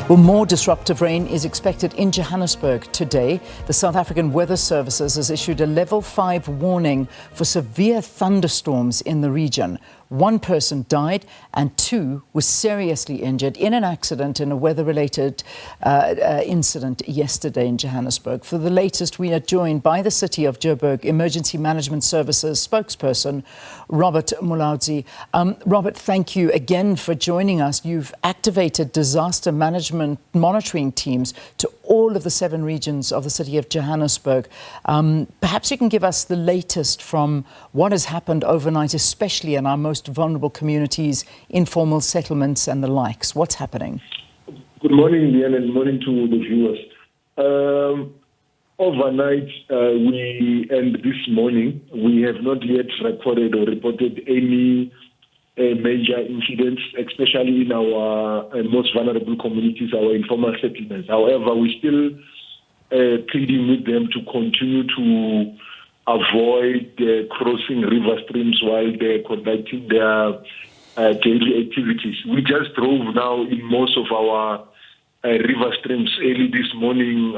Well, more disruptive rain is expected in Johannesburg today. The South African Weather Services has issued a level 5 warning for severe thunderstorms in the region. One person died and 2 were seriously injured in an accident in a weather-related incident yesterday in Johannesburg. For the latest, we are joined by the City of Joburg Emergency Management Services spokesperson, Robert Mulaudzi. Robert, thank you again for joining us. You've activated disaster management monitoring teams to all of the 7 regions of the City of Johannesburg. Perhaps you can give us the latest from what has happened overnight, especially in our most vulnerable communities, informal settlements and the likes. What's happening? Good morning, Leanne, and morning to the viewers. Overnight, and this morning, we have not yet recorded or reported any major incidents, especially in our most vulnerable communities, our informal settlements. However, we're still pleading with them to continue to avoid crossing river streams while they're conducting their daily activities. We just drove now in most of our river streams early this morning,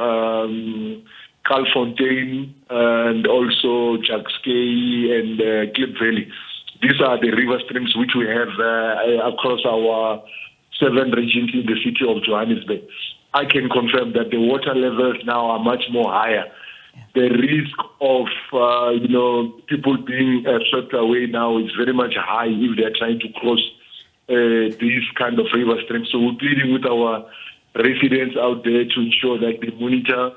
Kalfontein and also Jackskey and Klip Valley. These are the river streams which we have across our 7 regions in the city of Johannesburg. I can confirm that the water levels now are much more higher. The risk of people being swept away now is very much high if they're trying to cross these kind of river streams. So we're pleading with our residents out there to ensure that they monitor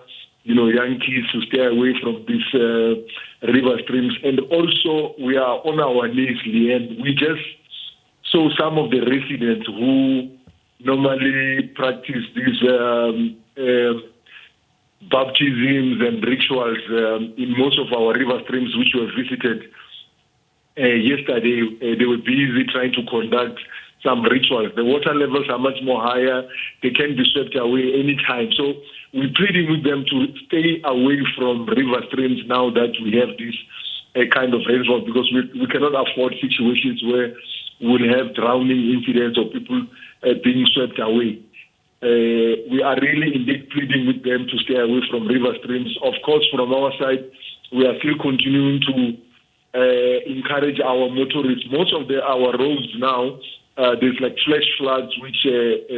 young kids to stay away from these river streams. And also, we are on our knees, and we just saw some of the residents who normally practice these baptisms and rituals in most of our river streams which were visited yesterday. They were busy trying to conduct some rituals. The water levels are much more higher. They can be swept away anytime. So we're pleading with them to stay away from river streams now that we have this kind of rainfall, because we cannot afford situations where we'll have drowning incidents or people being swept away. We are really indeed pleading with them to stay away from river streams. Of course, from our side, we are still continuing to encourage our motorists. Most of our roads now, there's like flash floods, which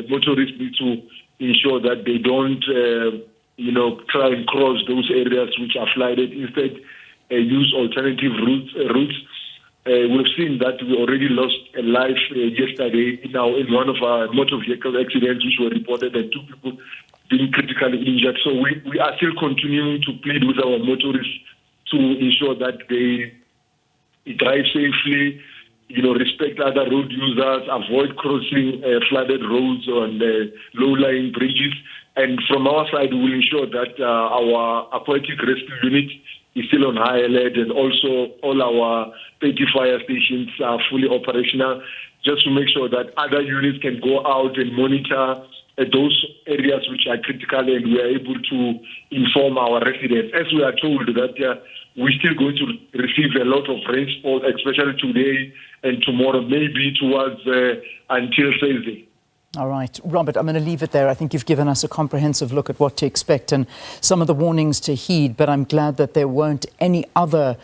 motorists need to ensure that they don't, try and cross those areas which are flooded. Instead, use alternative routes. We've seen that we already lost a life yesterday in one of our motor vehicle accidents, which were reported, and 2 people being critically injured. So we are still continuing to plead with our motorists to ensure that they drive safely, respect other road users, avoid crossing flooded roads on low-lying bridges. And from our side, we will ensure that our aquatic rescue unit is still on high alert, and also all our 30 fire stations are fully operational, just to make sure that other units can go out and monitor those areas which are critical, and we are able to inform our residents. As we are told that we're still going to receive a lot of rainfall, especially today and tomorrow, maybe towards until Thursday. All right. Robert, I'm going to leave it there. I think you've given us a comprehensive look at what to expect and some of the warnings to heed, but I'm glad that there weren't any other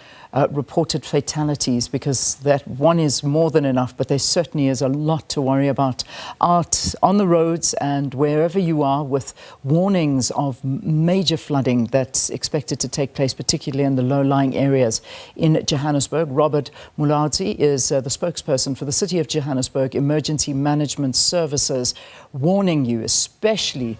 reported fatalities, because that one is more than enough, but there certainly is a lot to worry about out on the roads and wherever you are, with warnings of major flooding that's expected to take place, particularly in the low-lying areas in Johannesburg. Robert Mulaudzi is the spokesperson for the City of Johannesburg Emergency Management Services, warning you, especially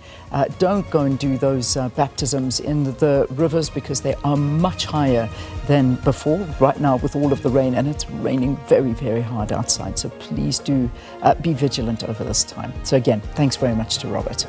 don't go and do those baptisms in the rivers, because they are much higher than before right now with all of the rain, and it's raining very, very hard outside. So please do be vigilant over this time. So again, thanks very much to Robert.